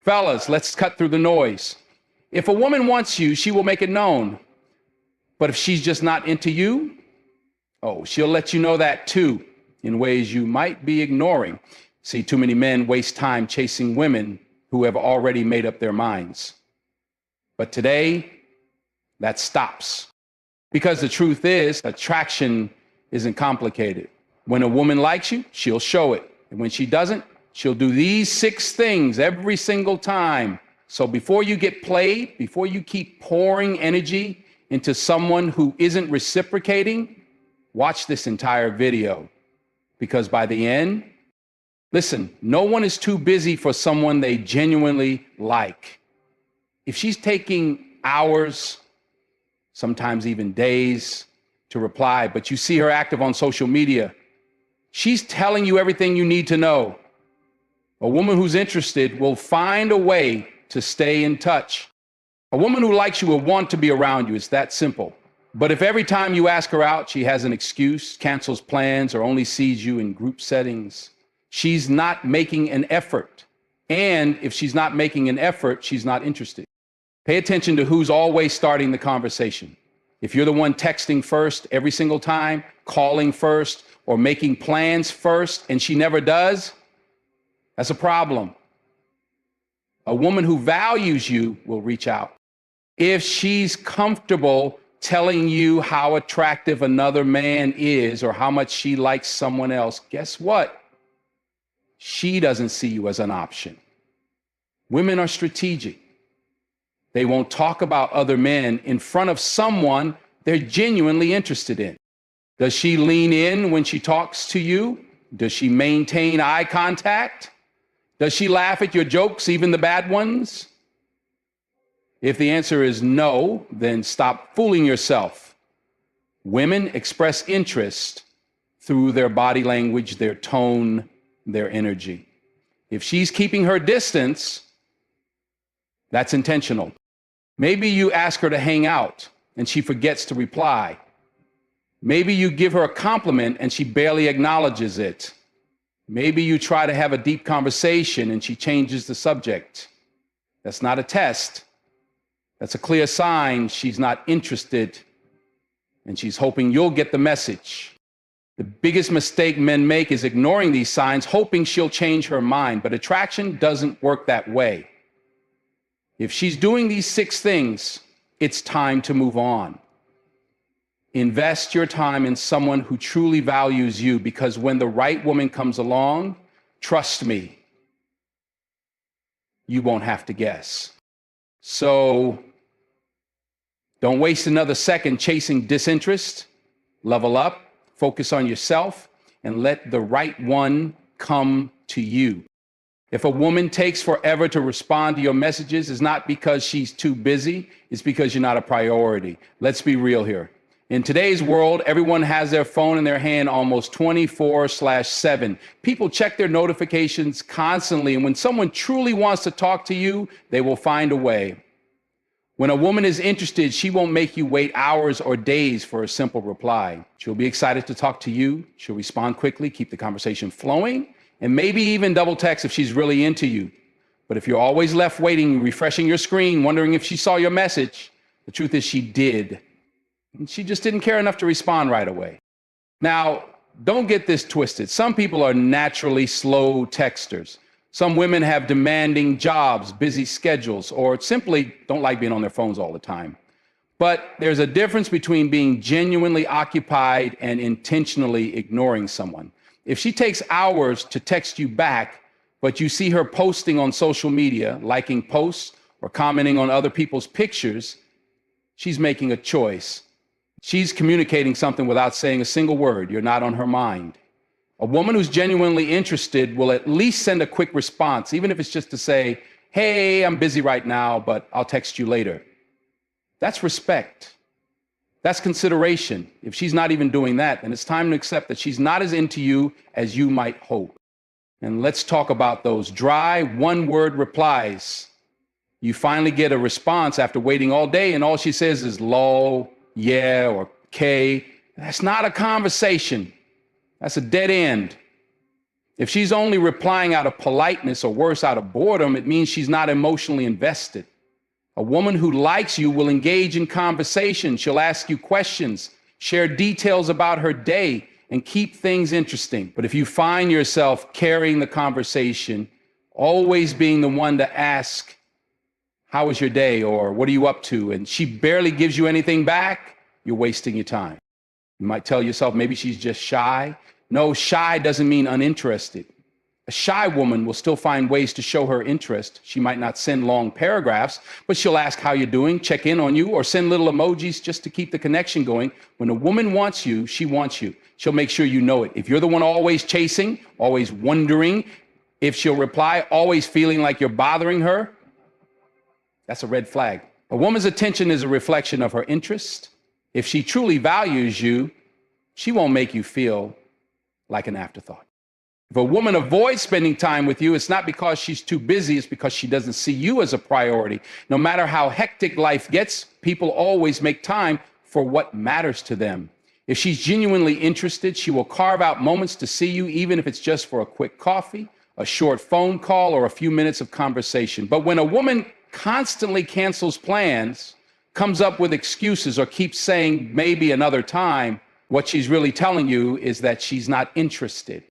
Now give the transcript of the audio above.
Fellas, let's cut through the noise. If a woman wants you, she will make it known. But if she's just not into you, she'll let you know that too, in ways you might be ignoring. See, too many men waste time chasing women who have already made up their minds. But today, that stops. Because the truth is, attraction isn't complicated. When a woman likes you, she'll show it. And when she doesn't, she'll do these 6 things every single time. So before you get played, before you keep pouring energy into someone who isn't reciprocating, watch this entire video. Because by the end, listen, no one is too busy for someone they genuinely like. If she's taking hours, sometimes even days, to reply, but you see her active on social media, she's telling you everything you need to know. A woman who's interested will find a way to stay in touch. A woman who likes you will want to be around you. It's that simple. But if every time you ask her out, she has an excuse, cancels plans, or only sees you in group settings, she's not making an effort. And if she's not making an effort, she's not interested. Pay attention to who's always starting the conversation. If you're the one texting first every single time, calling first, or making plans first, and she never does, that's a problem. A woman who values you will reach out. If she's comfortable telling you how attractive another man is or how much she likes someone else, guess what? She doesn't see you as an option. Women are strategic. They won't talk about other men in front of someone they're genuinely interested in. Does she lean in when she talks to you? Does she maintain eye contact? Does she laugh at your jokes, even the bad ones? If the answer is no, then stop fooling yourself. Women express interest through their body language, their tone, their energy. If she's keeping her distance, that's intentional. Maybe you ask her to hang out and she forgets to reply. Maybe you give her a compliment and she barely acknowledges it. Maybe you try to have a deep conversation and she changes the subject. That's not a test. That's a clear sign she's not interested and she's hoping you'll get the message. The biggest mistake men make is ignoring these signs, hoping she'll change her mind. But attraction doesn't work that way. If she's doing these 6 things, it's time to move on. Invest your time in someone who truly values you, because when the right woman comes along, trust me, you won't have to guess. So don't waste another second chasing disinterest. Level up, focus on yourself, and let the right one come to you. If a woman takes forever to respond to your messages, it's not because she's too busy, it's because you're not a priority. Let's be real here. In today's world, everyone has their phone in their hand almost 24/7. People check their notifications constantly, and when someone truly wants to talk to you, they will find a way. When a woman is interested, she won't make you wait hours or days for a simple reply. She'll be excited to talk to you. She'll respond quickly, keep the conversation flowing, and maybe even double text if she's really into you. But if you're always left waiting, refreshing your screen, wondering if she saw your message, the truth is she did. And she just didn't care enough to respond right away. Now, don't get this twisted. Some people are naturally slow texters. Some women have demanding jobs, busy schedules, or simply don't like being on their phones all the time. But there's a difference between being genuinely occupied and intentionally ignoring someone. If she takes hours to text you back, but you see her posting on social media, liking posts or commenting on other people's pictures, she's making a choice. She's communicating something without saying a single word. You're not on her mind. A woman who's genuinely interested will at least send a quick response, even if it's just to say, hey, I'm busy right now, but I'll text you later. That's respect. That's consideration. If she's not even doing that, then it's time to accept that she's not as into you as you might hope. And let's talk about those dry, one-word replies. You finally get a response after waiting all day, and all she says is lol, yeah, or okay. That's not a conversation. That's a dead end. If she's only replying out of politeness or worse, out of boredom, it means she's not emotionally invested. A woman who likes you will engage in conversation. She'll ask you questions, share details about her day, and keep things interesting. But if you find yourself carrying the conversation, always being the one to ask, how was your day? Or what are you up to? And she barely gives you anything back, you're wasting your time. You might tell yourself, maybe she's just shy. No, shy doesn't mean uninterested. A shy woman will still find ways to show her interest. She might not send long paragraphs, but she'll ask how you're doing, check in on you, or send little emojis just to keep the connection going. When a woman wants you, she wants you. She'll make sure you know it. If you're the one always chasing, always wondering if she'll reply, always feeling like you're bothering her, that's a red flag. A woman's attention is a reflection of her interest. If she truly values you, she won't make you feel like an afterthought. If a woman avoids spending time with you, it's not because she's too busy, it's because she doesn't see you as a priority. No matter how hectic life gets, people always make time for what matters to them. If she's genuinely interested, she will carve out moments to see you, even if it's just for a quick coffee, a short phone call, or a few minutes of conversation. But when a woman constantly cancels plans, comes up with excuses, or keeps saying maybe another time, what she's really telling you is that she's not interested.